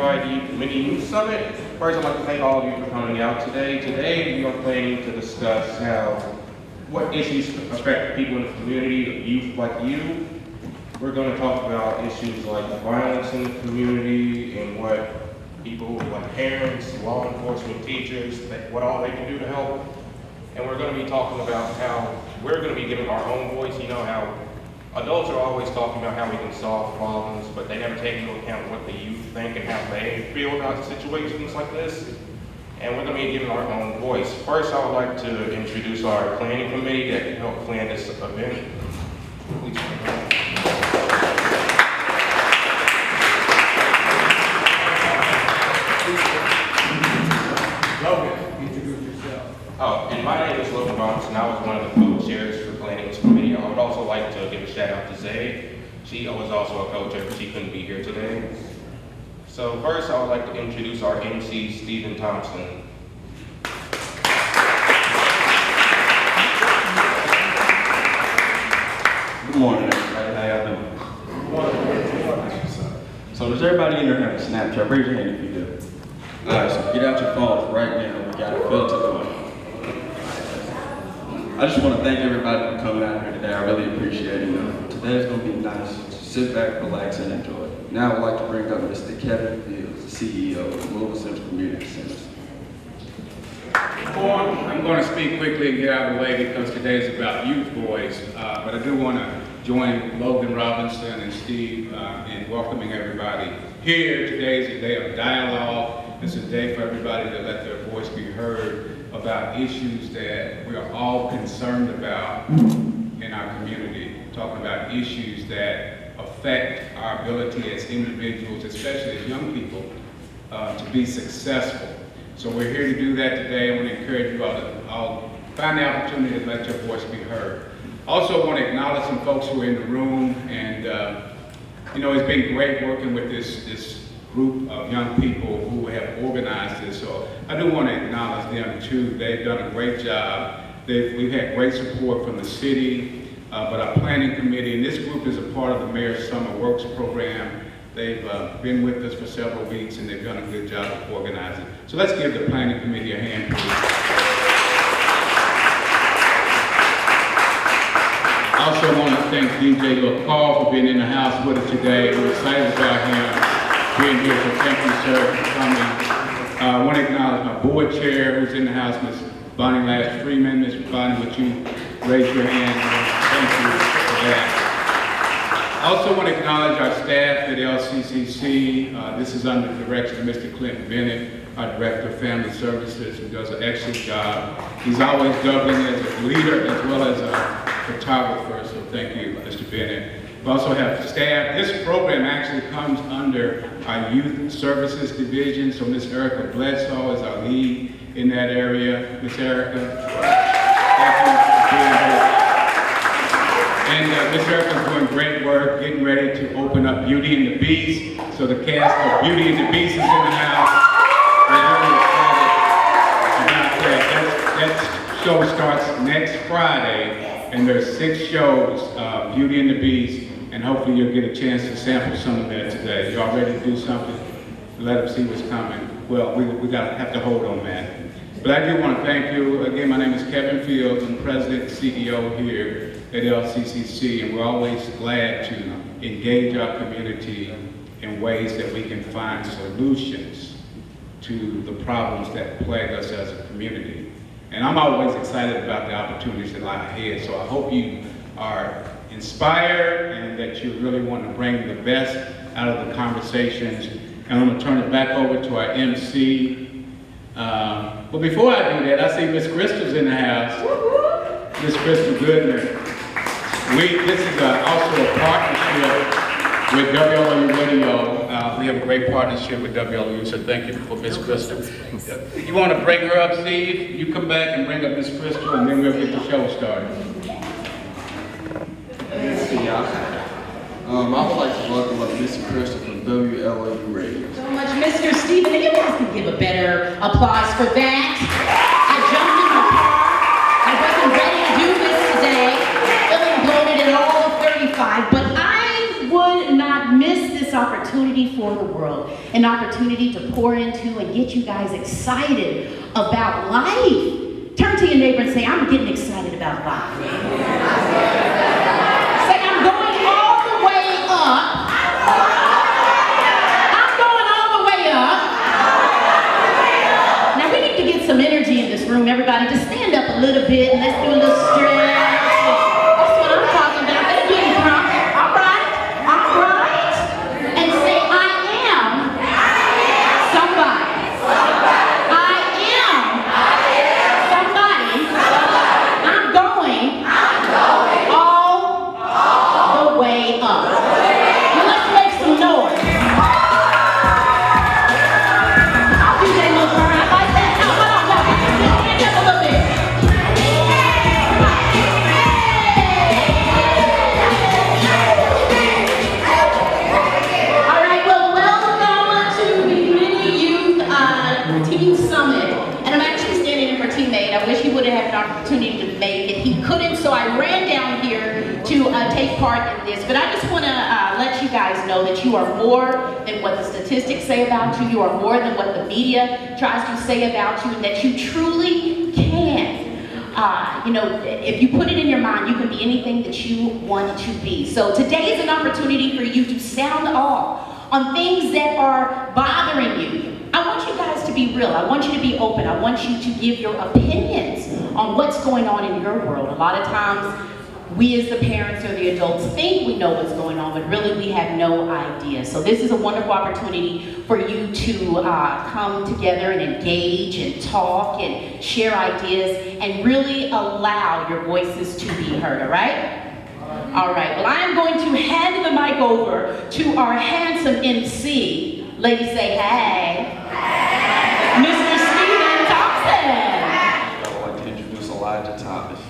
Unified Mini Youth Summit. First, I'd like to thank all of you for coming out today. Today, we are planning to discuss what issues affect people in the community, youth like you. We're going to talk about issues like violence in the community and what people like parents, law enforcement, teachers, what all they can do to help. And we're going to be talking about how we're going to be giving our own voice. You know how adults are always talking about how we can solve problems, but they never take into account what the youth think and how they feel about situations like this. And we're going to be giving our own voice. First, I would like to introduce our planning committee that helped plan this event. Please. Logan, introduce yourself. Oh, and my name is Logan Robinson. I was one of the co-chairs for planning this committee. I would also like to give a shout out to Zay. She was also a co-chair, but she couldn't be here today. So first, I would like to introduce our MC, Stephen Thompson. Good morning, everybody. How y'all doing? Good morning. So does everybody in here have a Snapchat? Raise your hand if you do. All right, so get out your phones right now. We got a filter going on. I just want to thank everybody for coming out here today. I really appreciate it. Today's going to be nice. Sit back, relax, and enjoy. Now I'd like to bring up Mr. Kevin Fields, the CEO of Louisville Central Community Centers. I'm going to speak quickly and get out of the way because today is about youth voice. But I do want to join Logan Robinson and Steve in welcoming everybody here. Today is a day of dialogue. It's a day for everybody to let their voice be heard about issues that we are all concerned about in our community. Talking about issues that affect our ability as individuals, especially as young people, to be successful. So we're here to do that today. I want to encourage you all to find the opportunity to let your voice be heard. Also, I want to acknowledge some folks who are in the room, and it's been great working with this group of young people who have organized this. So I do want to acknowledge them too. They've done a great job. We've had great support from the city, but our planning committee, and this group is a part of the Mayor's Summer Works program. They've been with us for several weeks, and they've done a good job of organizing. So let's give the planning committee a hand, please. I also want to thank DJ LaPaul for being in the house with us today. We're excited about him being here, so thank you, sir, for coming. I want to acknowledge my board chair who's in the house, Ms. Bonnie Lash Freeman. Ms. Bonnie, would you raise your hand? Thank you for that. I also want to acknowledge our staff at LCCC. This is under the direction of Mr. Clinton Bennett, our Director of Family Services, who does an excellent job. He's always doubling as a leader as well as a photographer, so thank you, Mr. Bennett. We also have staff. This program actually comes under our Youth Services Division, so Ms. Erica Bledsoe is our lead in that area. Ms. Erica, thank you for being here. And Ms. Erica is doing great work, getting ready to open up Beauty and the Beast. So the cast of Beauty and the Beast is in the house. We're really excited about that. That show starts next Friday. And there's 6 shows, Beauty and the Beast, and hopefully you'll get a chance to sample some of that today. Y'all ready to do something? Let them see what's coming. Well, we have to hold on that. But I do want to thank you. Again, my name is Kevin Fields. I'm President and CEO here at LCCC, and we're always glad to engage our community in ways that we can find solutions to the problems that plague us as a community. And I'm always excited about the opportunities that lie ahead. So I hope you are inspired and that you really want to bring the best out of the conversations. And I'm going to turn it back over to our MC. But before I do that, I see Miss Crystal's in the house. Miss Crystal Goodner. This is also a partnership with WLU Radio. We have a great partnership with WLU, so thank you for Miss Crystal. You want to bring her up, Steve? You come back and bring up Miss Crystal, and then we'll get the show started. I would like to welcome up Miss Crystal from WLU Radio. So much, Mr. Stephen. And you guys can give a better applause for that. I jumped in my car. I wasn't ready to do this today. Feeling bloated at all of 35, but I would not miss this opportunity opportunity for the world, an opportunity to pour into and get you guys excited about life. Turn to your neighbor and say, I'm getting excited about life. Say, I'm going all the way up. I'm going all the way up. Now we need to get some energy in this room, everybody. Just stand up a little bit and let's do a little stretch. That's what I'm talking about. Let's do it, huh? All right. And say, I am somebody. I am somebody. I'm going all the way up. Now let's make some noise. I'll do that little turn. I like that. Now, hold on. Stand up a little bit. All right, well, welcome to the Community Youth Team Summit. And I'm actually standing in for teammate. I wish he would have had an opportunity to make it. He couldn't, so I ran down here to take part in this. But I just want to let you guys know that you are more than what the statistics say about you. You are more than what the media tries to say about you, and that you truly can. If you put it in your mind, you can be anything that you want to be. So today is an opportunity for you to sound off on things that are bothering you. I want you guys to be real. I want you to be open. I want you to give your opinions on what's going on in your world. A lot of times, we as the parents or the adults think we know what's going on, but really we have no idea. So this is a wonderful opportunity for you to come together and engage and talk and share ideas and really allow your voices to be heard, all right? All right, well, I am going to hand the mic over to our handsome MC. Ladies say hey. Mr. Stephen Thompson. I would like to introduce Elijah Thomas.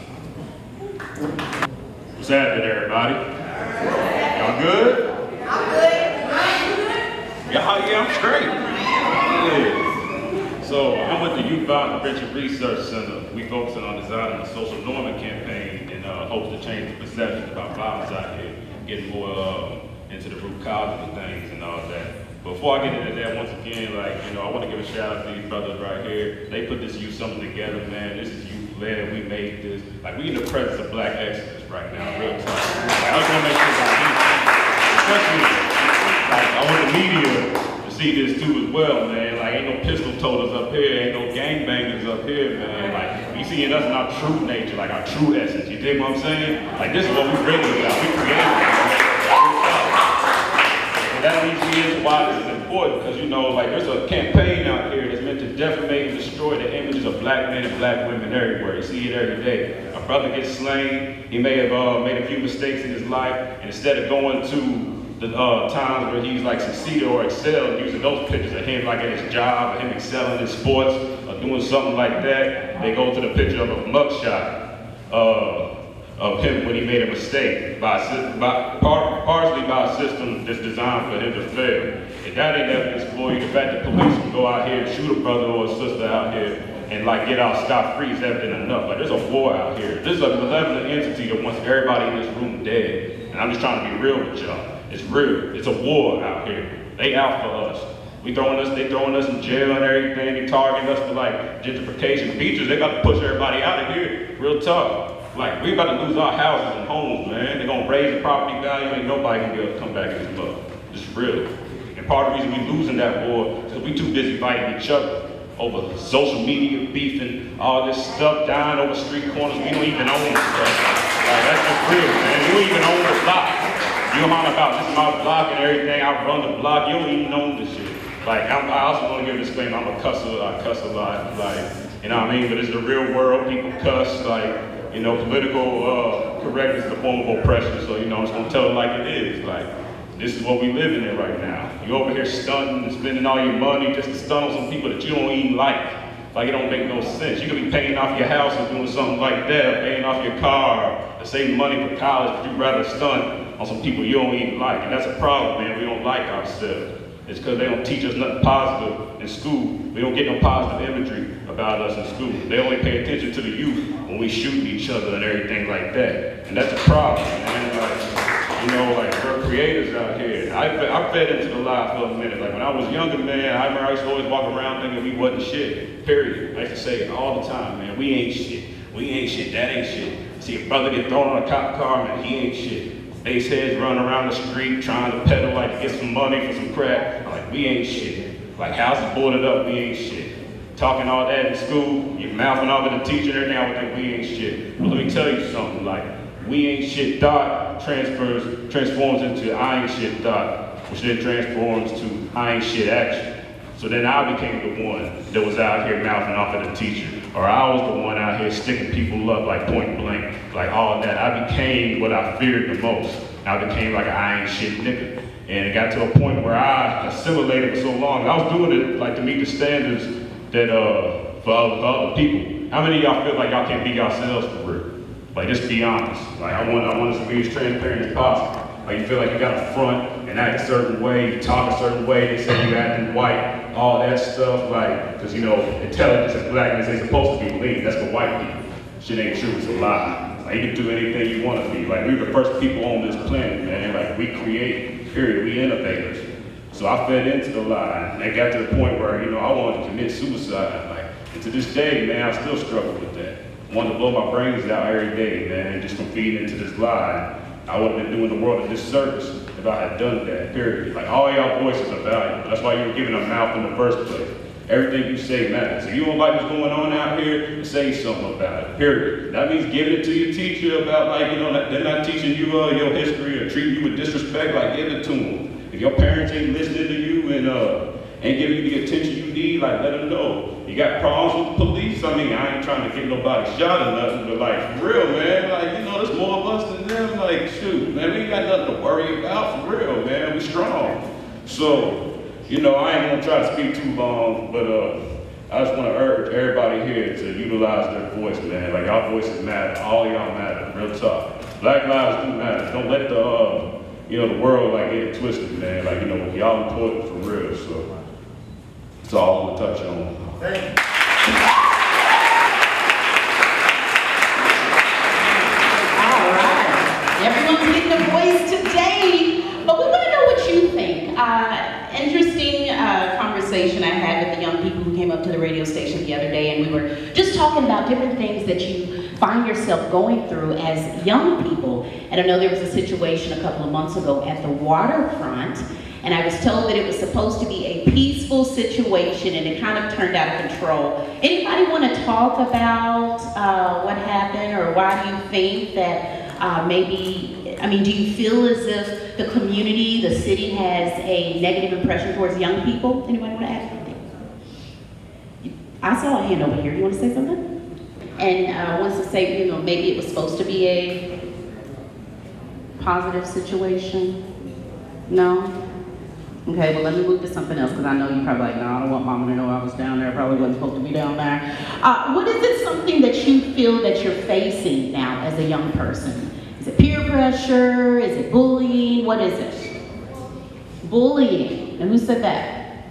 What's happening, everybody? Y'all good? Yeah, I'm straight. Yeah. So I'm with the Youth Violence Prevention Research Center. We focusing on designing a social norming campaign in hopes to change the perceptions about violence out here, getting more into the root causes of things and all that. Before I get into that, once again, I want to give a shout out to these brothers right here. They put this youth something together, man. This is youth-led. We made this. We in the presence of black excellence right now, real talk. I just want to make sure especially, I want the media to see this too as well, man. Ain't no pistol toters up here, ain't no gangbangers up here, man. We seeing us in our true nature, our true essence. You dig what I'm saying? This is what we really about. We created it. And that leads me into why this is important, because there's a campaign out here that's meant to defamate and destroy the images of black men and black women everywhere. You see it every day. A brother gets slain, he may have made a few mistakes in his life, and instead of going to the times where he's succeeded or excelled, using those pictures of him at his job, or him excelling in sports, or doing something like that, they go to the picture of a mugshot of him when he made a mistake, partially by a system that's designed for him to fail. If that ain't evidence for you, the fact that police can go out here and shoot a brother or a sister out here and get out scot-free is evident enough. There's a war out here. There's a malevolent entity that wants everybody in this room dead. And I'm just trying to be real with y'all. It's real. It's a war out here. They out for us. They throwing us in jail and everything. They targeting us for gentrification. Beaches, they got to push everybody out of here. Real talk. We about to lose our houses and homes, man. They're gonna raise the property value. Ain't nobody gonna be able to come back in this mug. It's real. And part of the reason we losing that war is because we too busy fighting each other over social media, beefing, all this stuff, dying over street corners. We don't even own this stuff. That's just real, man. You don't even own the block. You don't know about this is my block and everything. I run the block. You don't even own this shit. I also want to give a disclaimer. I'm a cusser. I cuss a lot. You know what I mean? But it's the real world. People cuss. Political correctness is a form of oppression. So I'm just gonna tell it like it is. This is what we living in right now. You over here stunting and spending all your money just to stun on some people that you don't even like. It don't make no sense. You could be paying off your house and doing something like that, or paying off your car, or saving money for college, but you'd rather stunt on some people you don't even like. And that's a problem, man. We don't like ourselves. It's because they don't teach us nothing positive in school. We don't get no positive imagery about us in school. They only pay attention to the youth when we shooting each other and everything like that. And that's a problem, man. We're creators out here. I fed into the lie for a minute. Like when I was younger, man, I remember I used to always walk around thinking we wasn't shit, period. I used to say it all the time, man, we ain't shit. We ain't shit, that ain't shit. See a brother get thrown on a cop car, man, he ain't shit. Ace heads running around the street trying to peddle like to get some money for some crack. Like we ain't shit. Like houses boarded up, we ain't shit. Talking all that in school, you mouthing off at the teacher there now, we think we ain't shit. But let me tell you something, like, we ain't shit thought transforms into I ain't shit thought, which then transforms to I ain't shit action. So then I became the one that was out here mouthing off at the teacher, or I was the one out here sticking people up like point blank, like all that. I became what I feared the most. I became like an I ain't shit nigga. And it got to a point where I assimilated for so long. I was doing it like to meet the standards that for other people. How many of y'all feel like y'all can't be yourselves for real? Like just be honest. Like I want us to be as transparent as possible. Like you feel like you got a front and act a certain way, you talk a certain way, they say you acting white, all that stuff, like, because you know, intelligence and blackness ain't supposed to be believed. That's for white people. Shit ain't true, it's a lie. Like you can do anything you want to be. Like we're the first people on this planet, man. Like we create, period, we innovators. So I fed into the lie, and it got to the point where, you know, I wanted to commit suicide. Like, and to this day, man, I still struggle with that. I wanted to blow my brains out every day, man, just from feeding into this lie. I would have been doing the world a disservice if I had done that, period. Like, all y'all voices are valuable. That's why you were given a mouth in the first place. Everything you say matters. If you don't like what's going on out here, say something about it, period. That means giving it to your teacher about, like, you know, they're not teaching you your history or treating you with disrespect, like, give it to them. If your parents ain't listening to you and ain't giving you the attention you need, like, let them know. You got problems with the police? I mean, I ain't trying to get nobody shot or nothing, but like, for real, man, like, you know, there's more of us than them. Like, shoot, man, we ain't got nothing to worry about, for real, man. We strong. So, you know, I ain't gonna try to speak too long, but I just wanna urge everybody here to utilize their voice, man. Like, y'all voices matter. All of y'all matter, real talk. Black lives do matter. Don't let the, you know, the world, like, get it twisted, man. Like, you know, y'all important for real, so that's all I'm gonna touch on. All right. Everyone's getting a voice today, but we want to know what you think. Interesting conversation I had with the young people who came up to the radio station the other day, and we were just talking about different things that you find yourself going through as young people. And I know there was a situation a couple of months ago at the waterfront, and I was told that it was supposed to be a peaceful situation, and it kind of turned out of control. Anybody want to talk about what happened, or why do you think that maybe, I mean, do you feel as if the community, the city has a negative impression towards young people? Anybody want to add something? I saw a hand over here. You want to say something? And wants to say, you know, maybe it was supposed to be a positive situation? No? Okay, well, let me move to something else, because I know you're probably like, no, I don't want mama to know I was down there. I probably wasn't supposed to be down there. What is it something that you feel that you're facing now as a young person? Is it peer pressure? Is it bullying? What is it? Bullying. And who said that?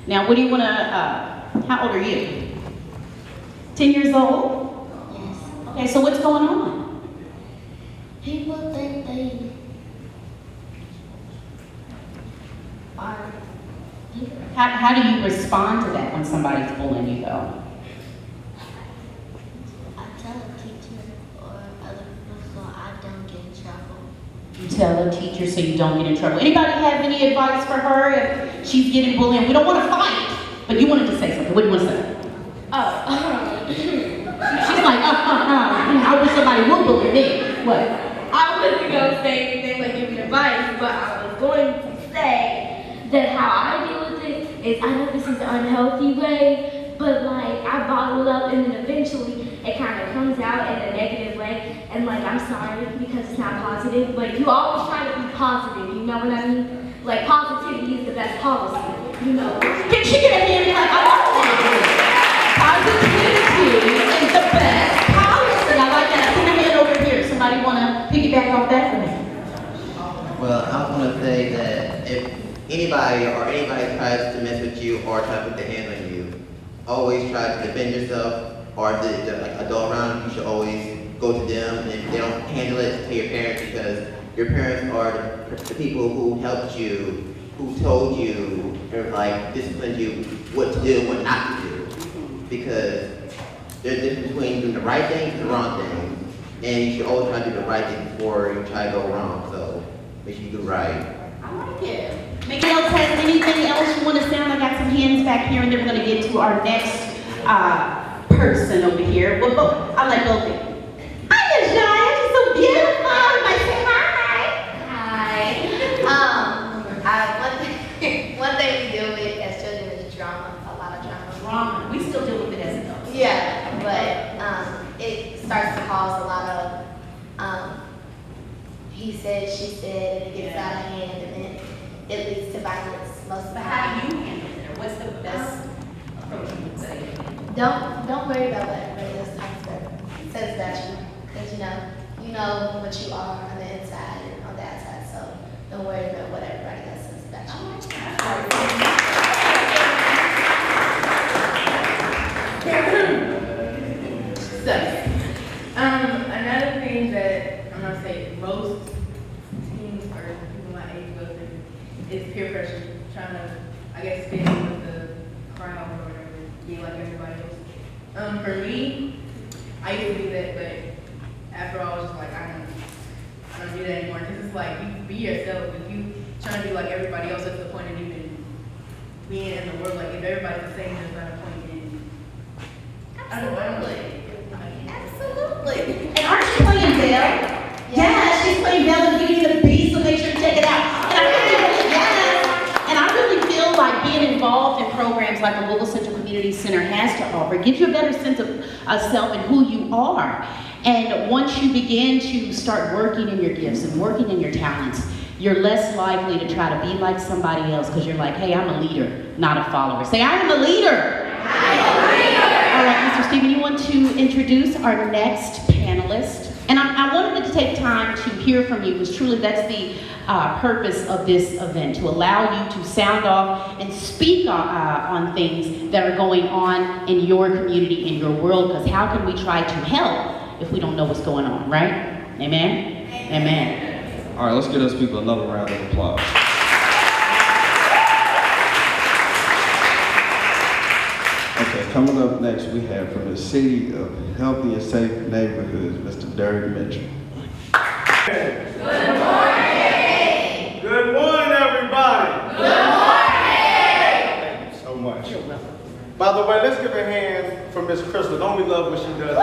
Now, what do you want to, how old are you? 10 years old? Yes. Okay, so what's going on? People think they are. How do you respond to that when somebody's bullying you, though? I tell a teacher or other people so I don't get in trouble. You tell a teacher so you don't get in trouble. Anybody have any advice for her if she's getting bullied? We don't want to fight, but you wanted to say something. What do you want to say? She's like, I wish somebody would bully me. What? I wasn't going to say anything like giving advice, but I was going to say that how I deal with it is, I know this is an unhealthy way, but like I bottle it up and then eventually it kind of comes out in a negative way, and like I'm sorry because it's not positive, but you always try to be positive, you know what I mean? Like positivity is the best policy, you know. Can she get a hand like, I love that? Positivity is the best policy. I like that. I see a hand over here. Somebody want to piggyback off that for me? Well, I want to say that if anybody tries to mess with you or try to put their hands on you, always try to defend yourself, or if there's like adult around, you should always go to them, and if they don't handle it, tell your parents, because Your parents are the people who helped you, who told you, or like disciplined you what to do and what not to do. Because there's a difference between doing the right thing and the wrong thing. And you should always try to do the right thing before you try to go wrong. So make sure you do right. I like it. Maybe else has anything else you want to say? I got some hands back here, and then we're going to get to our next person over here. Well, I like both of you. Hi, Najaya. You're so beautiful. Everybody say Hi. One thing we deal with as children is drama, a lot of drama. Drama. We still deal with it as adults. Yeah, but it starts to cause a lot of he said, she said, and it gets out of hand, and then it leads to violence most of the But how time. do you handle it? What's the best approach you would say? Don't worry about what everybody else says about you, because you know what you are on the inside and on the outside. So don't worry about what everybody else says about you. So, another thing that I'm gonna say most teens or people my age go through is peer pressure, trying to, I guess, fit in with the crowd or whatever, be like everybody else. For me, I used to do that, but after all, I was just like, I don't do that anymore. Because it's like, you be yourself. If you trying to be like everybody else, that's the point of even being in the world. Like, if everybody's the same, there's not a point in. I don't know. Absolutely. And aren't you playing Belle? Yeah, she's playing Belle and Beauty and the Beast, so make sure to check it out. And I really feel like being involved in programs like the Louisville Central Community Center has to offer gives you a better sense of self and who you are. And once you begin to start working in your gifts and working in your talents, you're less likely to try to be like somebody else because you're like, hey, I'm a leader, not a follower. Say, I am a leader. All right, Mr. Stephen, you want to introduce our next panelist? And I wanted to take time to hear from you because truly that's the purpose of this event, to allow you to sound off and speak on things that are going on in your community, in your world, because how can we try to help if we don't know what's going on, right? Amen? Amen. All right, let's give those people another round of applause. Okay, coming up next, we have from the City of Healthy and Safe Neighborhoods, Mr. Derek Mitchell. Good morning! Good morning, everybody! Good morning! Thank you so much. By the way, let's give a hand for Miss Crystal. Don't we love what she does?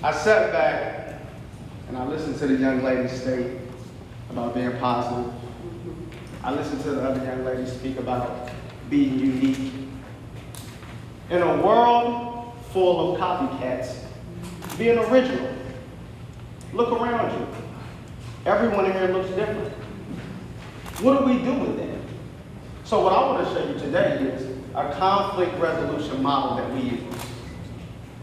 I sat back and I listened to the young lady state about being positive. I listened to the other young lady speak about being unique. In a world full of copycats, being original. Look around you. Everyone in here looks different. What do we do with that? So what I want to show you today is a conflict resolution model that we use.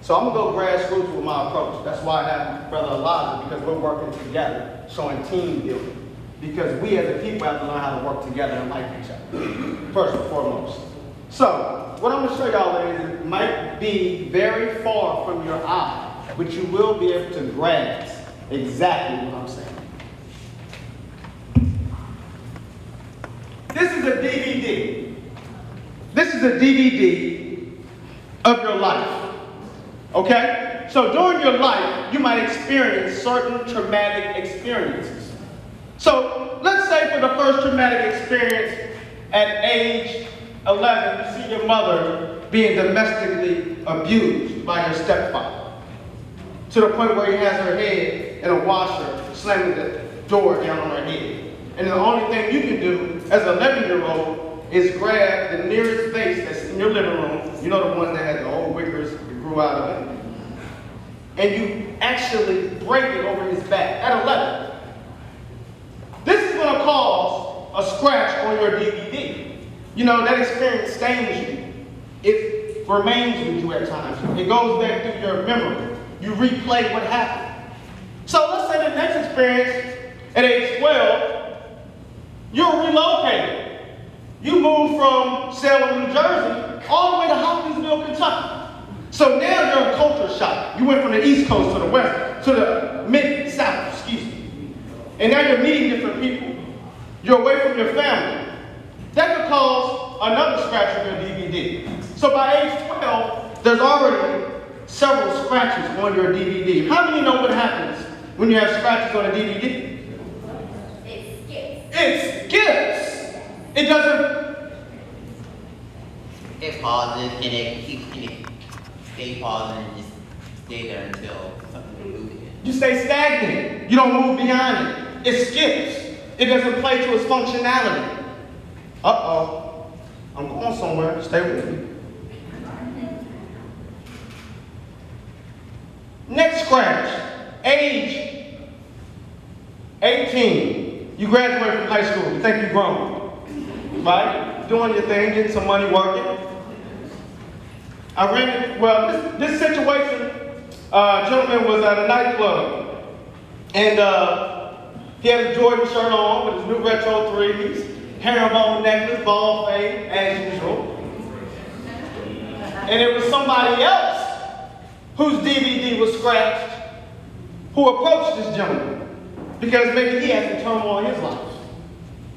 So I'm gonna go grassroots with my approach. That's why I have Brother Elijah, because we're working together, showing team building. Because we as a people have to learn how to work together and like each other, first and foremost. So, what I'm gonna show y'all is, it might be very far from your eye, but you will be able to grasp exactly what I'm saying. This is a DVD. This is a DVD of your life. Okay? So during your life, you might experience certain traumatic experiences. So let's say for the first traumatic experience at age 11, you see your mother being domestically abused by her stepfather. To the point where he has her head in a washer, slamming the door down on her head. And the only thing you can do as an 11-year-old is grab the nearest vase that's in your living room, you know, the one that had the old wickers that grew out of it, and you actually break it over his back at 11. This is going to cause a scratch on your DVD. You know, that experience stains you. It remains with you at times. It goes back through your memory. You replay what happened. So let's say the next experience at age 12, you're relocated. You move from Salem, New Jersey, all the way to Hopkinsville, Kentucky. So now you're a culture shock. You went from the East Coast to the West, to the Mid-South, excuse me. And now you're meeting different people. You're away from your family. That could cause another scratch on your DVD. So by age 12, there's already several scratches on your DVD. How many know what happens when you have scratches on a DVD? It skips. It skips. It doesn't. It pauses and it keeps and it stay pausing and just stay there until something moves again. You stay stagnant. You don't move beyond it. It skips. It doesn't play to its functionality. Uh-oh. I'm going somewhere. Stay with me. Next scratch. Age 18. You graduate from high school. You think you're grown. Right? Doing your thing, getting some money working. I ran it, well, this situation, gentleman was at a nightclub. And he had a Jordan shirt on with his new retro 3s, herringbone necklace, ball fade, as usual. And it was somebody else whose DVD was scratched who approached this gentleman because maybe he had some turmoil in his life.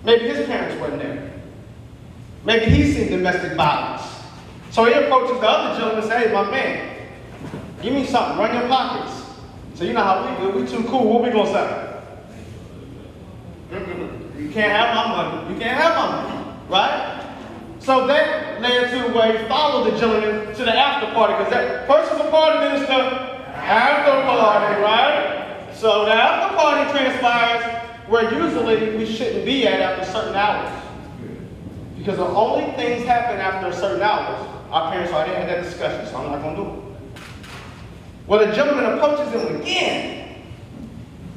Maybe his parents weren't there. Maybe he's seen domestic violence. So he approaches the other gentleman and says, hey, my man, give me something, run your pockets. So you know how we do, we too cool, what we gonna say? You can't have my money, you can't have my money, right? So that led to where he followed the gentleman to the after party, because that first was a party, then it's the after party, right? So the after party transpires where usually we shouldn't be at after certain hours. Because the only things happen after certain hours, our parents already had that discussion, so I'm not going to do it. Well, the gentleman approaches him again.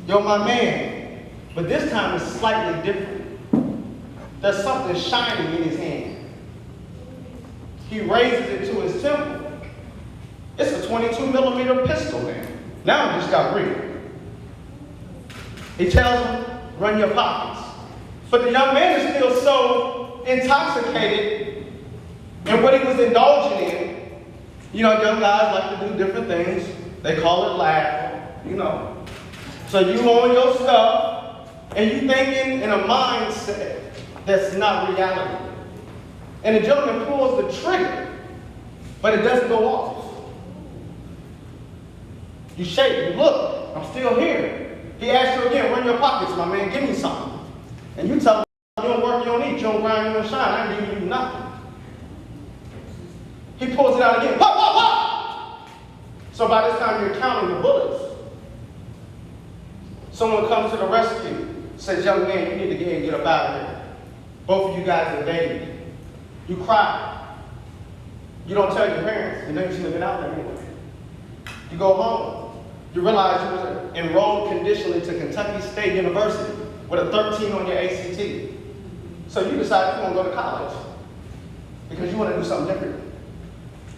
Yo, my man. But this time it's slightly different. There's something shining in his hand. He raises it to his temple. It's a 22 millimeter pistol, man. Now it just got real. He tells him, run your pockets. But the young man is still so intoxicated in what he was indulging in. You know, young guys like to do different things. They call it laughing, you know. So you on your stuff, and you thinking in a mindset that's not reality. And the gentleman pulls the trigger, but it doesn't go off. You shake, you look, I'm still here. He asks you again, run your pockets, my man, give me something. And you tell him, you don't work, you don't eat, you don't grind, you don't shine, I ain't giving you nothing. He pulls it out again, pop, pop, pop! So by this time you're counting the bullets. Someone comes to the rescue, says, young man, you need to get up out of here. Both of you guys are dating. You cry. You don't tell your parents, you know you shouldn't have been out there anyway. You go home. You realize you were enrolled conditionally to Kentucky State University with a 13 on your ACT. So you decide you want to go to college because you want to do something different.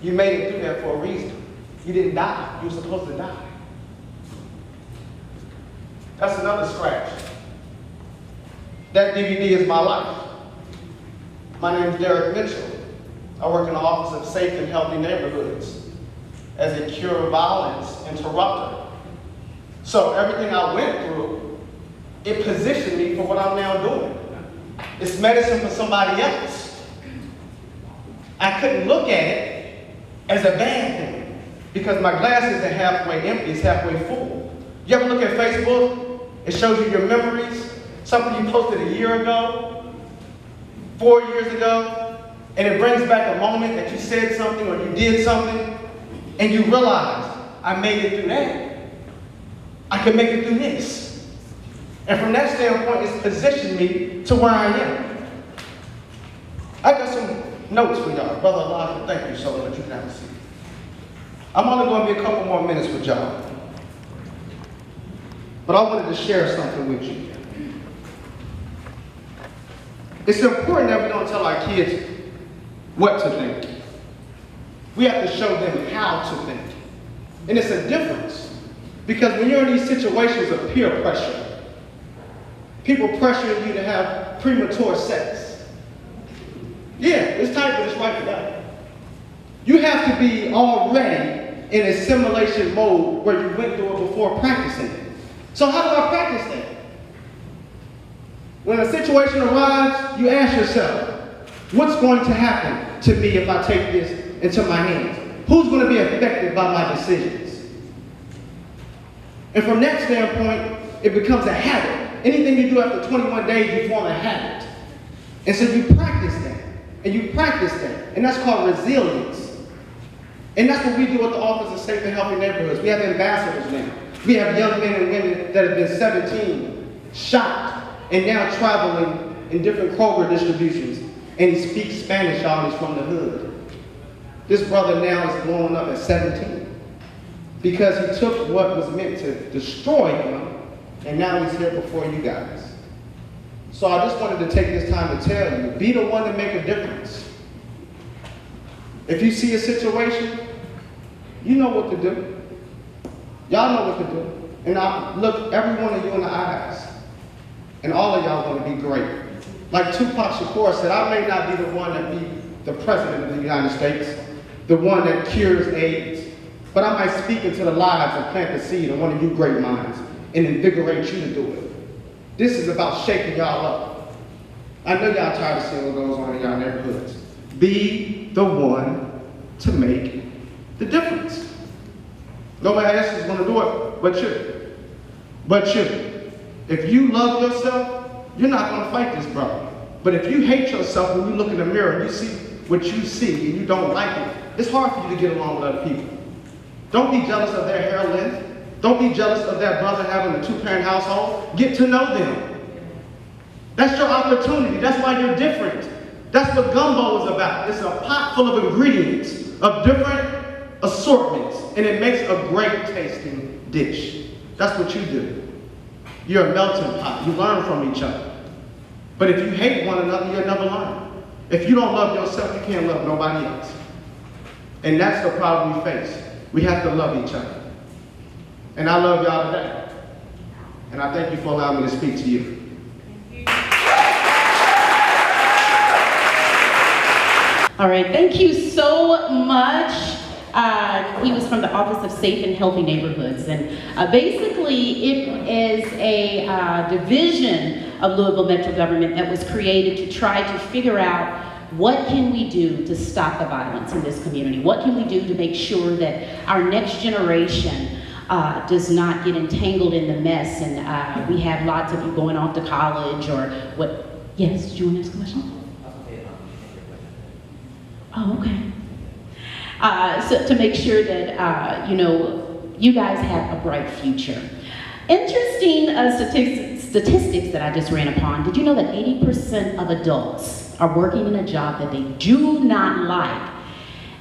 You made it through there for a reason. You didn't die. You were supposed to die. That's another scratch. That DVD is my life. My name is Derek Mitchell. I work in the Office of Safe and Healthy Neighborhoods as a cure violence interrupter. So everything I went through, it positioned me for what I'm now doing. It's medicine for somebody else. I couldn't look at it as a bad thing because my glass isn't halfway empty, it's halfway full. You ever look at Facebook? It shows you your memories, something you posted a year ago, 4 years ago, and it brings back a moment that you said something or you did something, and you realize, I made it through that. I can make it through this. And from that standpoint, it's positioned me to where I am. I got some notes for y'all. Brother Elijah, thank you so much. You can have a seat. I'm only going to be a couple more minutes with y'all. But I wanted to share something with you. It's important that we don't tell our kids what to think. We have to show them how to think. And it's a difference. Because when you're in these situations of peer pressure, people pressuring you to have premature sex. Yeah, it's time for this right now. You have to be all ready in a simulation mode where you went through it before practicing it. So how do I practice that? When a situation arrives, you ask yourself, what's going to happen to me if I take this into my hands? Who's going to be affected by my decisions? And from that standpoint, it becomes a habit. Anything you do after 21 days, you form a habit. And so you practice that, and you practice that, and that's called resilience. And that's what we do at the Office of Safe and Healthy Neighborhoods. We have ambassadors now. We have young men and women that have been 17, shot, and now traveling in different Kroger distributions. And he speaks Spanish, y'all, he's from the hood. This brother now is growing up at 17 because he took what was meant to destroy him, and now he's here before you guys. So I just wanted to take this time to tell you, be the one to make a difference. If you see a situation, you know what to do. Y'all know what to do. And I look every one of you in the eyes, and all of y'all want to be great. Like Tupac Shakur said, I may not be the one that be the president of the United States, the one that cures AIDS, but I might speak into the lives and plant the seed in one of you great minds and invigorate you to do it. This is about shaking y'all up. I know y'all tired of seeing what goes on in y'all neighborhoods. Be the one to make the difference. Nobody else is going to do it but you. But you. If you love yourself, you're not going to fight this brother. But if you hate yourself when you look in the mirror and you see what you see and you don't like it, it's hard for you to get along with other people. Don't be jealous of their hair length. Don't be jealous of that brother having a 2-parent household. Get to know them. That's your opportunity. That's why you're different. That's what gumbo is about. It's a pot full of ingredients of different assortments, and it makes a great tasting dish. That's what you do. You're a melting pot. You learn from each other. But if you hate one another, you'll never learn. If you don't love yourself, you can't love nobody else. And that's the problem we face. We have to love each other. And I love y'all today. And I thank you for allowing me to speak to you. All right, thank you so much. He was from the Office of Safe and Healthy Neighborhoods, and basically it is a division of Louisville Metro government that was created to try to figure out what can we do to stop the violence in this community? What can we do to make sure that our next generation does not get entangled in the mess? And we have lots of you going off to college or what? Yes, did you want to ask a question? Oh, okay. So to make sure that, you guys have a bright future. Interesting statistics that I just ran upon. Did you know that 80% of adults are working in a job that they do not like?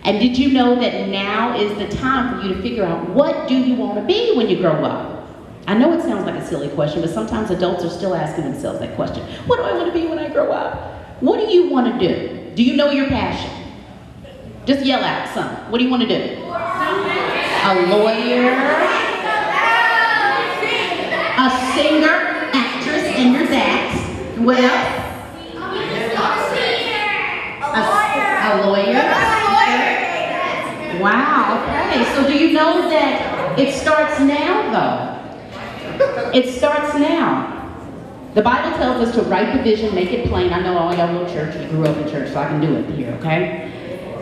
And did you know that now is the time for you to figure out what do you want to be when you grow up? I know it sounds like a silly question, but sometimes adults are still asking themselves that question. What do I want to be when I grow up? What do you want to do? Do you know your passion? Just yell out some. What do you want to do? A lawyer, a singer, actress, and you're that. What else? A lawyer. Wow, okay. So do you know that it starts now, though? It starts now. The Bible tells us to write the vision, make it plain. I know all y'all go to church, you grew up in church, so I can do it here, okay?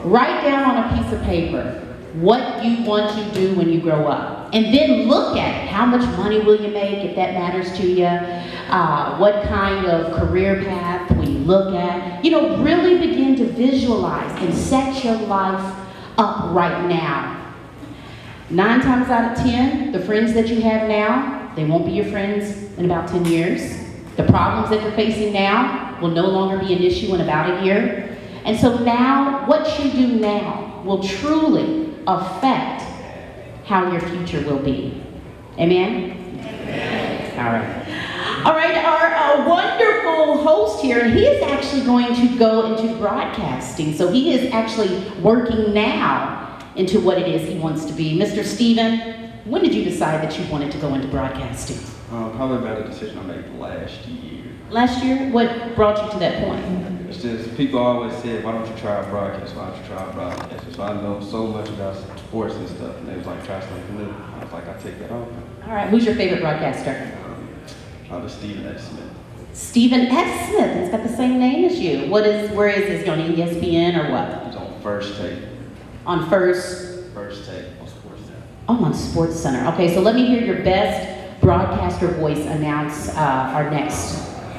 Write down on a piece of paper what you want to do when you grow up. And then look at it. How much money will you make if that matters to you? What kind of career path will you look at? Really begin to visualize and set your life up right now. 9 times out of 10, the friends that you have now, they won't be your friends in about 10 years. The problems that you're facing now will no longer be an issue in about a year. And so now, what you do now will truly affect how your future will be. Amen? Amen. All right, our wonderful host here, and he is actually going to go into broadcasting. So he is actually working now into what it is he wants to be. Mr. Stephen, when did you decide that you wanted to go into broadcasting? Probably about a decision I made last year. Last year? What brought you to that point? It's just, people always say, why don't you try broadcast? Why don't you try broadcast? So I know so much about sports and stuff, and they was like, try something new. I was like, I take that off. All right, who's your favorite broadcaster? The Stephen F. Smith. Stephen F. Smith. He's got the same name as you. Where is this? On ESPN or what? He's on First Take. On First Take on Sports Center. Oh, on Sports Center. Okay, so let me hear your best broadcaster voice announce our next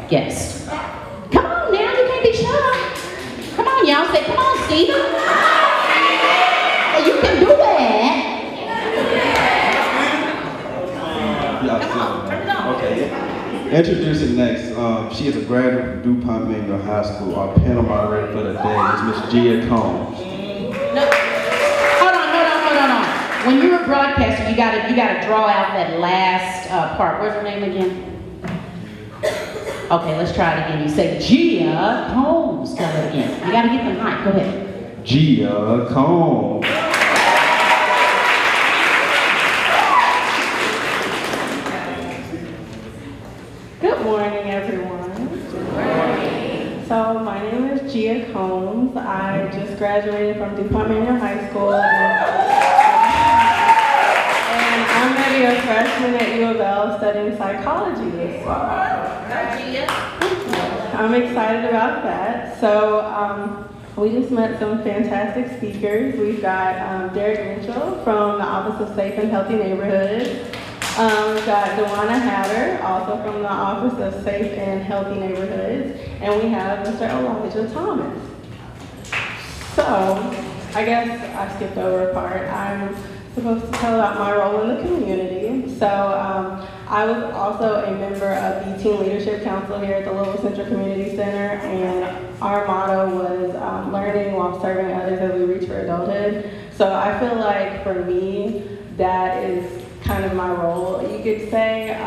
guest. Come on now, you can't be shy. Come on, y'all. Say, come on, Stephen. You can do that. Come on, turn it on. Okay. Introducing next, she is a graduate from DuPont Mango High School. Our panel moderator for the day is Miss Gia Combs. No. Hold on. When you're a broadcaster, you gotta draw out that last part. What's her name again? Okay, let's try it again. You say Gia Combs. Try it again. You gotta get the mic. Go ahead. Gia Combs. Good morning, everyone. Good morning. So my name is Gia Combs. I just graduated from DuPont Mango High School, and I'm going to be a freshman at U of L studying psychology this fall. I'm excited about that. So we just met some fantastic speakers. We've got Derek Mitchell from the Office of Safe and Healthy Neighborhoods. We've got Dewana Hatter, also from the Office of Safe and Healthy Neighborhoods, and we have Mr. Elijah Thomas. So, I guess I skipped over a part. I'm supposed to tell about my role in the community. So, I was also a member of the Teen Leadership Council here at the Louisville Central Community Center, and our motto was learning while serving others as we reach for adulthood. So, I feel like for me, that is kind of my role, you could say.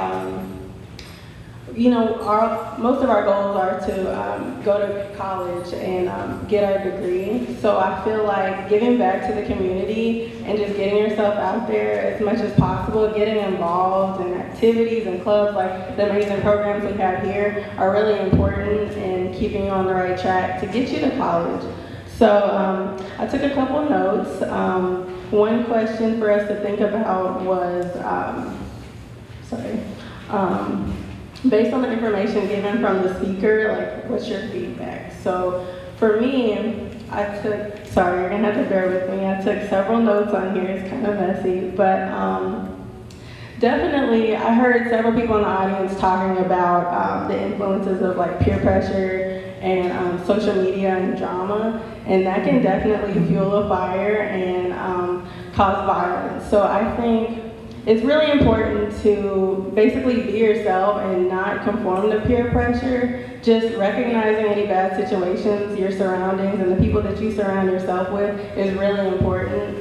Most of our goals are to go to college and get our degree. So I feel like giving back to the community and just getting yourself out there as much as possible, getting involved in activities and clubs like the amazing programs we have here are really important in keeping you on the right track to get you to college. So I took a couple notes. One question for us to think about was, based on the information given from the speaker, like, what's your feedback? So for me, sorry, you're gonna have to bear with me. I took several notes on here, it's kind of messy, but definitely I heard several people in the audience talking about the influences of like peer pressure and social media and drama, and that can definitely fuel a fire and cause violence. So I think it's really important to basically be yourself and not conform to peer pressure. Just recognizing any bad situations, your surroundings, and the people that you surround yourself with is really important.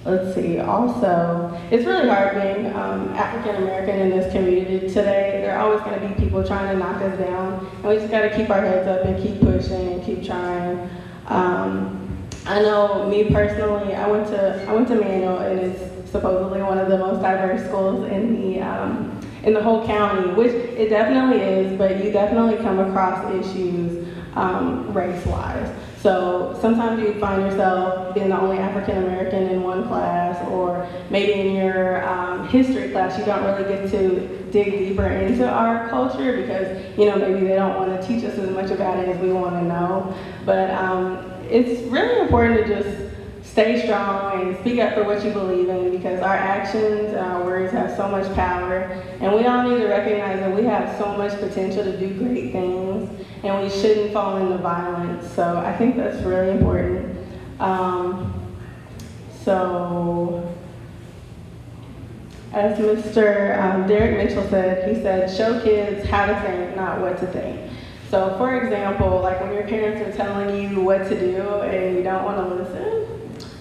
Let's see, also, it's really hard being African American in this community today. There are always gonna be people trying to knock us down, and we just gotta keep our heads up and keep pushing and keep trying. I know me personally, I went to Manual, and it's supposedly one of the most diverse schools in the whole county, which it definitely is, but you definitely come across issues race-wise. So sometimes you find yourself being the only African American in one class, or maybe in your history class you don't really get to dig deeper into our culture because maybe they don't want to teach us as much about it as we want to know. But it's really important to just stay strong and speak up for what you believe in, because our actions and our words have so much power, and we all need to recognize that we have so much potential to do great things, and we shouldn't fall into violence. So I think that's really important. So as Mr. Derek Mitchell said, he said, show kids how to think, not what to think. So for example, like when your parents are telling you what to do and you don't want to listen,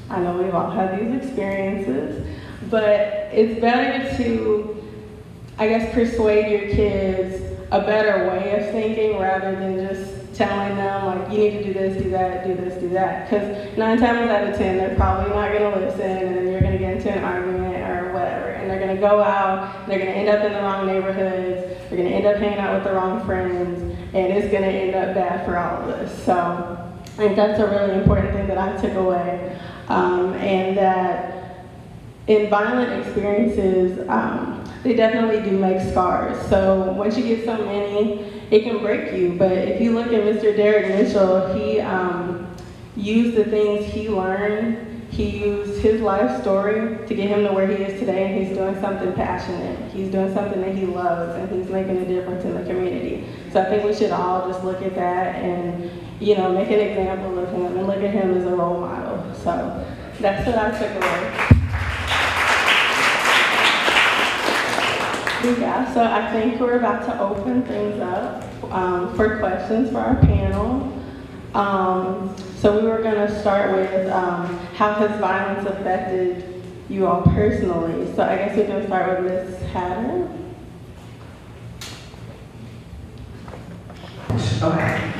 I know we've all had these experiences, but it's better to, I guess, persuade your kids a better way of thinking rather than just telling them, like, you need to do this, do that, do this, do that. Because 9 times out of 10, they're probably not going to listen, and then you're going to get into an argument or whatever, and they're going to gonna go out, they're gonna end up in the wrong neighborhoods, they're gonna end up hanging out with the wrong friends, and it's gonna end up bad for all of us. So I think that's a really important thing that I took away, and that in violent experiences, they definitely do make scars. So once you get so many, it can break you. But if you look at Mr. Derek Mitchell, he used the things he learned. He used his life story to get him to where he is today, and he's doing something passionate. He's doing something that he loves, and he's making a difference in the community. So I think we should all just look at that and, you know, make an example of him and look at him as a role model. So that's what I took away. Yeah, so I think we're about to open things up for questions for our panel. So we were going to start with how has violence affected you all personally? So I guess we can start with Ms. Hatter. Okay.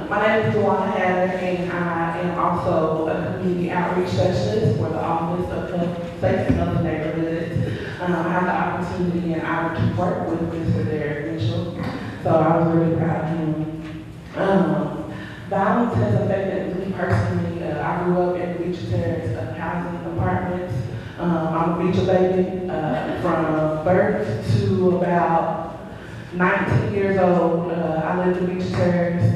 My name is Luana Hatter, and I am also a community outreach specialist for the Office of Health, Safety, Health, and Neighborhoods. I have the opportunity and honor to work with Mr. Derek Mitchell, so I was really proud of him. Violence has affected me personally. I grew up in Beecher Terrace housing apartments. I'm a Beecher baby from birth to about 19 years old. I lived in Beecher Terrace.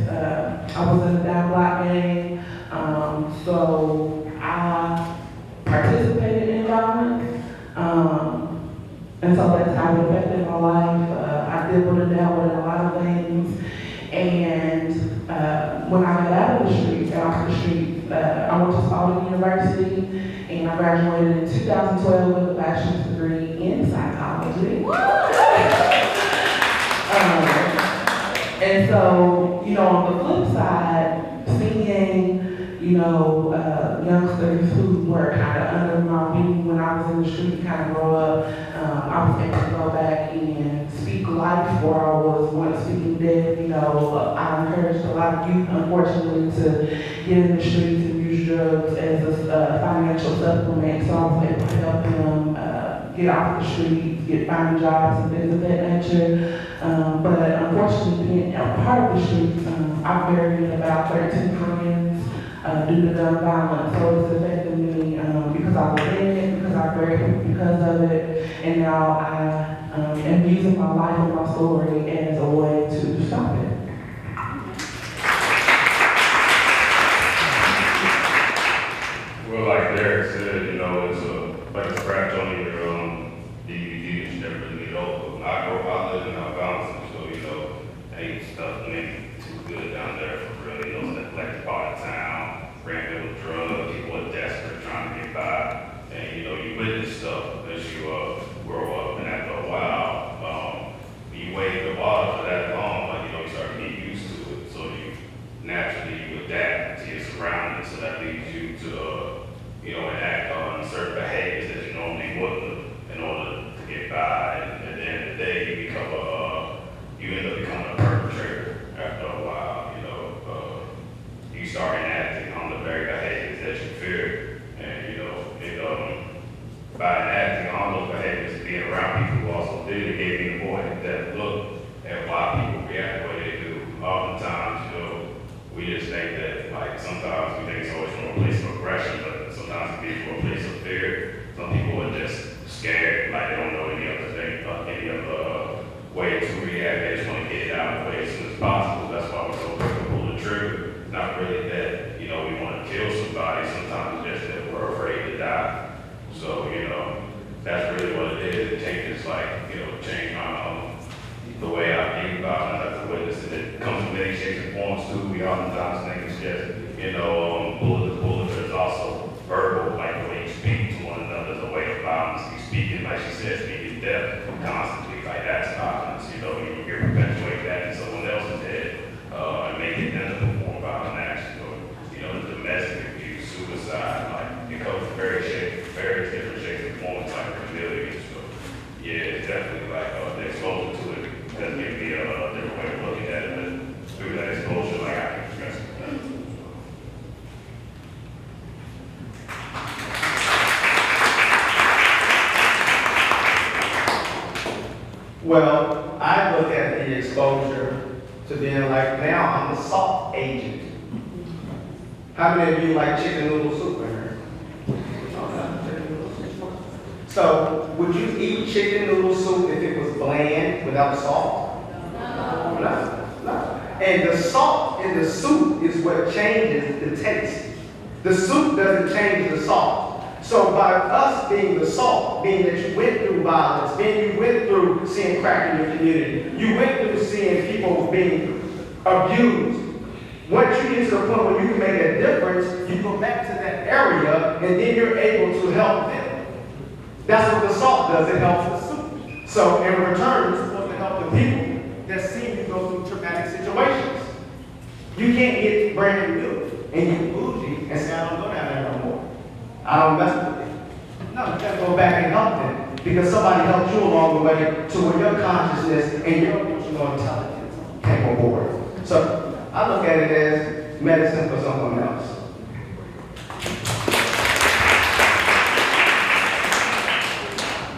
I was in the down block gang, so I participated in violence. And so that's how it affected my life. I dabbled and dabbled in a lot of things. And when I got out of the streets, I went to Spalding University, and I graduated in 2012 with a bachelor's degree in psychology. And so, you know, on the flip side, seeing, you know, youngsters who were kind of under my wing when I was in the street kind of grow up, I was able to go back and speak life where I was once speaking death. You know, I encouraged a lot of youth, unfortunately, to get in the streets and use drugs as a financial supplement. So I was able to help them get off the streets, find jobs and things of that nature. But unfortunately, being a part of the streets, I buried about 13 friends due to gun violence. So it's affected me because I was in it, because I buried people because of it, and now I am using my life and my story as a way to stop it. Well, like Derek said, you know, it's like a scratch on your DVD that you never really get over. I live in Alabama, so, you know, ain't stuff ain't too good down there for really, you know, it's like part of town, random drugs, people are desperate trying to get by, and, you know, you witness stuff as you grow up, and after a while, you wade the water for that long, like, you know, you start to get used to it, so you naturally adapt to your surroundings, so that leads you to, you know, enact on certain behaviors that you normally wouldn't in order to get by. And at the end of the day, you end up becoming a perpetrator after a while. You know, you start enacting on the very behaviors that you fear, and you know, by enacting on those behaviors, being around people who also did, it gave me a more in-depth look at why people react the way they do. Oftentimes, you know, we just think that, like, sometimes we think it's always from a place of aggression, but sometimes it can be from a place of fear. Some people are just scared, like they don't know any other way to react. They just want to get it out of the way as soon as possible. That's why we're so quick to pull the trigger. It's not really that, you know, we want to kill somebody. Sometimes it's just that we're afraid to die. So, you know, that's really what it is. It changes, like, you know, change the way I view violence as a witness. And it comes in many shapes and forms too. We oftentimes think it's just, you know, bullet to bullet, but it's also verbal, like the way you speak to one another is a way of violence. You speaking, like she said, speaking death constantly, like that's violence. You know, you perpetuate that in someone else's head and make it then a form of violent action. Or, you know, the domestic abuse, suicide, like it comes in various different shapes and forms, like familiar. So, yeah, it's definitely like the exposure to it has given me a different way of looking at it. But through that exposure, like I can express it. then like now I'm the salt agent. How many of you like chicken noodle soup in here? So, would you eat chicken noodle soup if it was bland without salt? No. And the salt in the soup is what changes the taste. The soup doesn't change the salt. So by us being the salt, being that you went through violence, being you went through seeing crack in your community, you went through seeing people being abused. Once you get to the point where you can make a difference, you go back to that area and then you're able to help them. That's what the salt does, it helps the soup. So in return, it's supposed to help the people that see you go through traumatic situations. You can't get brand new and you bougie and say, I don't go down there no more. I don't mess with it. No, you gotta go back and help them because somebody helped you along the way to where your consciousness and your emotional intelligence came on board. So I look at it as medicine for someone else.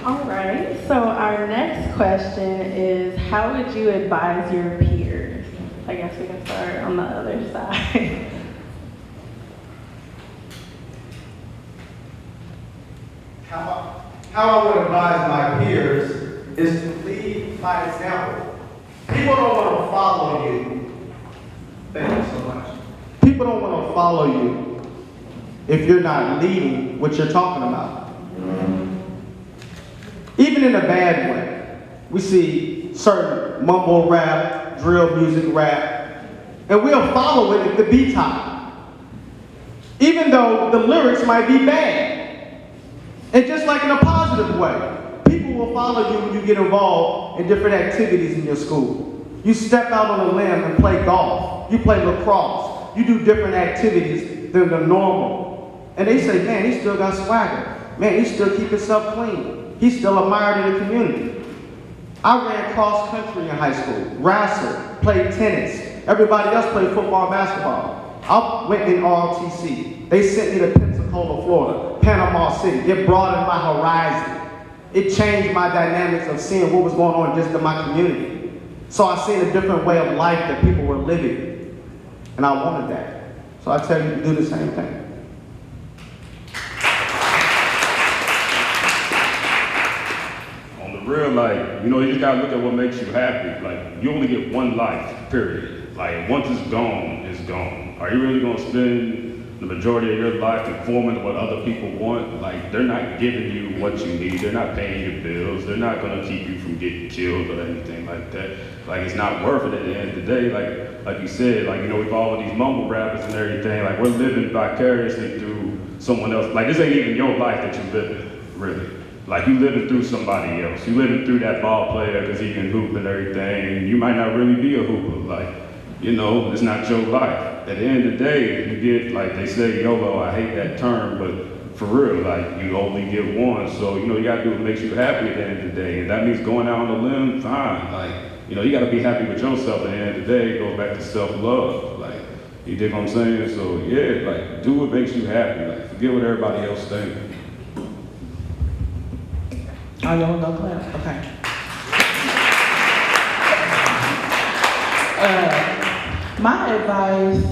All right, so our next question is, how would you advise your peers? I guess we can start on the other side. How I would advise my peers is to lead by example. People don't want to follow you. Thank you so much. People don't want to follow you if you're not leading what you're talking about. Even in a bad way. We see certain mumble rap, drill music rap, and we'll follow it if the beat's hot. Even though the lyrics might be bad. And just like in a positive way, people will follow you when you get involved in different activities in your school. You step out on a limb and play golf. You play lacrosse. You do different activities than the normal. And they say, man, he still got swagger. Man, he still keep himself clean. He's still admired in the community. I ran cross country in high school, wrestled, played tennis. Everybody else played football, basketball. I went in ROTC. They sent me to Pensacola, Florida, Panama City. It broadened my horizon. It changed my dynamics of seeing what was going on just in my community. So I seen a different way of life that people were living. And I wanted that. So I tell you to do the same thing. Real, like, you know, you just gotta look at what makes you happy. Like, you only get one life, period. Like, once it's gone, it's gone. Are you really gonna spend the majority of your life conforming to what other people want? Like, they're not giving you what you need. They're not paying your bills. They're not gonna keep you from getting killed or anything like that. Like, it's not worth it at the end of the day. Like you said, like, you know, we follow these mumble rappers and everything. Like, we're living vicariously through someone else. Like, this ain't even your life that you're living, really. Like, you living through somebody else. You living through that ball player because he can hoop and everything. And you might not really be a hooper. Like, you know, it's not your life. At the end of the day, you get, like they say, YOLO, I hate that term, but for real, like, you only get one. So, you know, you gotta do what makes you happy at the end of the day. And that means going out on a limb, fine. Like, you know, you gotta be happy with yourself at the end of the day. It goes back to self-love. Like, you dig what I'm saying? So, yeah, like, do what makes you happy. Like, forget what everybody else thinks. Oh, y'all gonna clap? Okay. My advice,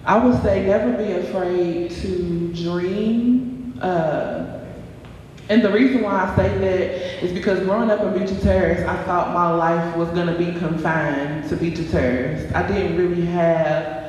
I would say never be afraid to dream. And the reason why I say that is because growing up in Beecher Terrace, I thought my life was gonna be confined to Beecher Terrace. I didn't really have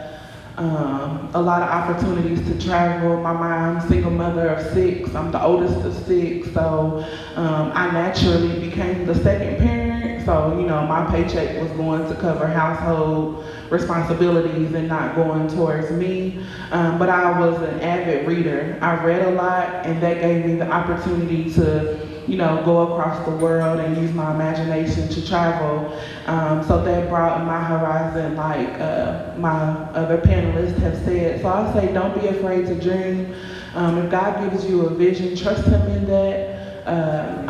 a lot of opportunities to travel. My mom's single mother of 6. I'm the oldest of 6, so I naturally became the second parent. So, you know, my paycheck was going to cover household responsibilities and not going towards me. But I was an avid reader. I read a lot, and that gave me the opportunity to, you know, go across the world and use my imagination to travel. So that broadened my horizon, like my other panelists have said. So I say don't be afraid to dream. If God gives you a vision, trust Him in that.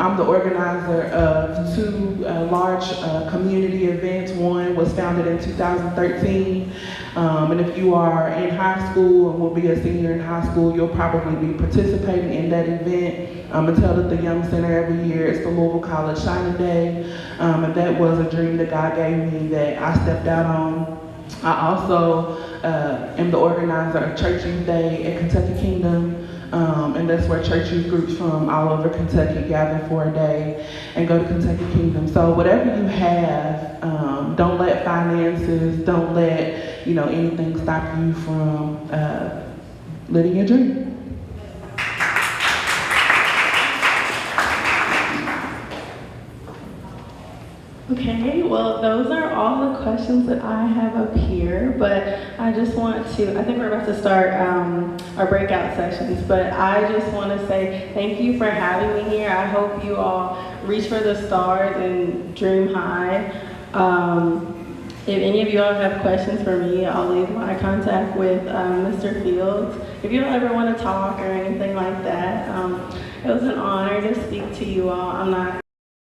I'm the organizer of 2 large community events. One was was founded in 2013. And if you are in high school and will be a senior in high school, you'll probably be participating in that event. It's held at the Young Center every year. It's the Louisville College Shining Day. And that was a dream that God gave me that I stepped out on. I also am the organizer of Church Youth Day at Kentucky Kingdom. And that's where church youth groups from all over Kentucky gather for a day and go to Kentucky Kingdom. So whatever you have, don't let finances, don't let anything stop you from living your dream. Okay, well, those are all the questions that I have up here, but I just want to, I think we're about to start our breakout sessions, but I just want to say thank you for having me here. I hope you all reach for the stars and dream high. If any of you all have questions for me, I'll leave my contact with Mr. Fields. If you don't ever want to talk or anything like that, it was an honor to speak to you all. I'm not